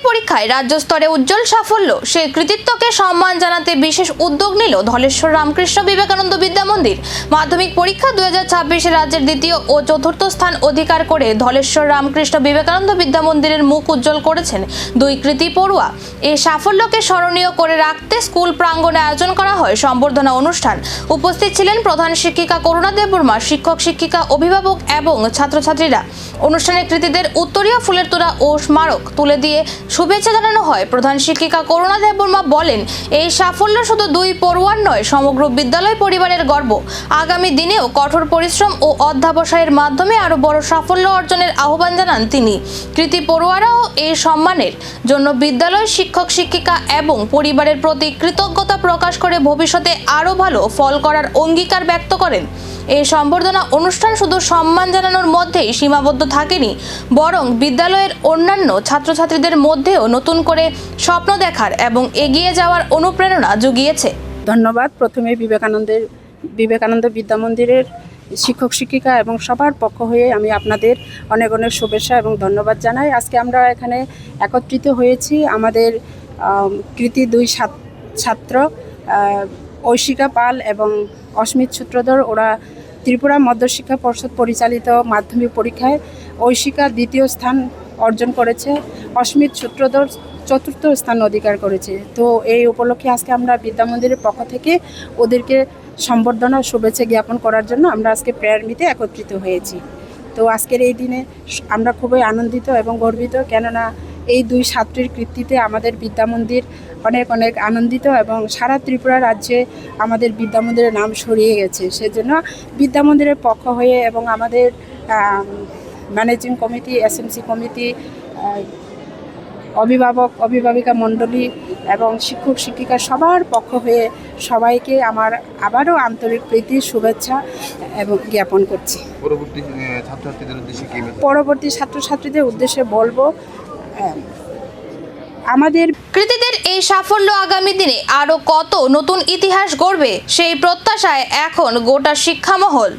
পরীক্ষায় রাজ্য স্তরে উজ্জ্বল সাফল্য সেই কৃতিত্বকে সম্মান জানাতে বিশেষ উদ্যোগ নিল ধলেশ্বর রামকৃষ্ণ বিবেকানন্দ বিদ্যা মন্দির। মাধ্যমিক পরীক্ষা 2026 রাজ্যের দ্বিতীয় ও চতুর্থ স্থান অধিকার করে ধলেশ্বর রামকৃষ্ণ বিবেকানন্দ বিদ্যা মন্দিরের মুখ উজ্জ্বল করেছেন দুই কৃতি পড়ুয়া। এই সাফল্যকে স্মরণীয় করে রাখতে স্কুল প্রাঙ্গণে আয়োজন করা হয় সম্বর্ধনা অনুষ্ঠান। উপস্থিত ছিলেন প্রধান শিক্ষিকা করুণা দেববর্মা, শিক্ষক শিক্ষিকা, অভিভাবক এবং ছাত্রছাত্রীরা। অনুষ্ঠানে কৃতীদের উত্তরীয় ফুলের তোড়া ও স্মারক তুলে দিয়ে শুভেচ্ছা জানানো হয়। প্রধান শিক্ষিকা করুণা দেববর্মা বলেন, এই সাফল্য শুধু দুই পড়ুয়ার নয়, সমগ্র বিদ্যালয় পরিবারের গর্ব। আগামী দিনেও কঠোর পরিশ্রম ও অধ্যবসায়ের মাধ্যমে আরো বড় সাফল্য অর্জনের আহ্বান জানান তিনি। কৃতি পড়ুয়ারাও এই সম্মানের জন্য বিদ্যালয় শিক্ষক শিক্ষিকা এবং পরিবারের প্রতি কৃতজ্ঞতা প্রকাশ করে ভবিষ্যতে আরো ভালো ফল করার অঙ্গীকার ব্যক্ত করেন। এই সম্বর্ধনা অনুষ্ঠান শুধু সম্মান জানানোর মধ্যেই সীমাবদ্ধ থাকেনি, বরং বিদ্যালয়ের অন্যান্য ছাত্রছাত্রীদের মধ্যেও নতুন করে স্বপ্ন দেখার এবং এগিয়ে যাওয়ার অনুপ্রেরণা জুগিয়েছে। ধন্যবাদ। প্রথমে বিবেকানন্দ বিদ্যা মন্দিরের শিক্ষক শিক্ষিকা এবং সবার পক্ষ হয়ে আমি আপনাদের অনেক অনেক শুভেচ্ছা এবং ধন্যবাদ জানাই। আজকে আমরা এখানে একত্রিত হয়েছি আমাদের কৃতি দুই ছাত্র ঐশিকা পাল এবং অস্মিত সূত্রধর। ওরা ত্রিপুরা মধ্যশিক্ষা পর্ষদ পরিচালিত মাধ্যমিক পরীক্ষায় ঐশিকা দ্বিতীয় স্থান অর্জন করেছে, অস্মিত সূত্রধর চতুর্থ স্থান অধিকার করেছে। তো এই উপলক্ষে আজকে আমরা বিদ্যা মন্দিরের পক্ষ থেকে ওদেরকে সম্বর্ধনা শুভেচ্ছা জ্ঞাপন করার জন্য আমরা আজকে প্রেয়ার মিটে একত্রিত হয়েছি। তো আজকের এই দিনে আমরা খুবই আনন্দিত এবং গর্বিত, কেননা এই দুই ছাত্রীর কৃতিতে আমাদের বিদ্যা মন্দির অনেক অনেক আনন্দিত এবং সারা ত্রিপুরা রাজ্যে আমাদের বিদ্যা মন্দিরের নাম ছড়িয়ে গেছে। সেজন্য বিদ্যা মন্দিরের পক্ষ হয়ে এবং আমাদের ম্যানেজিং কমিটি, এসএমসি কমিটি, অভিভাবিকা মণ্ডলী এবং শিক্ষক শিক্ষিকা সবার পক্ষ হয়ে সবাইকে আমার আবারও আন্তরিক প্রীতি শুভেচ্ছা এবং জ্ঞাপন করছি। পরবর্তী ছাত্রছাত্রীদের উদ্দেশ্যে বলবো, আমাদের কৃতীদের এই সাফল্য আগামী দিনে আরো কত নতুন ইতিহাস গড়বে সেই প্রত্যাশায় এখন গোটা শিক্ষামহল।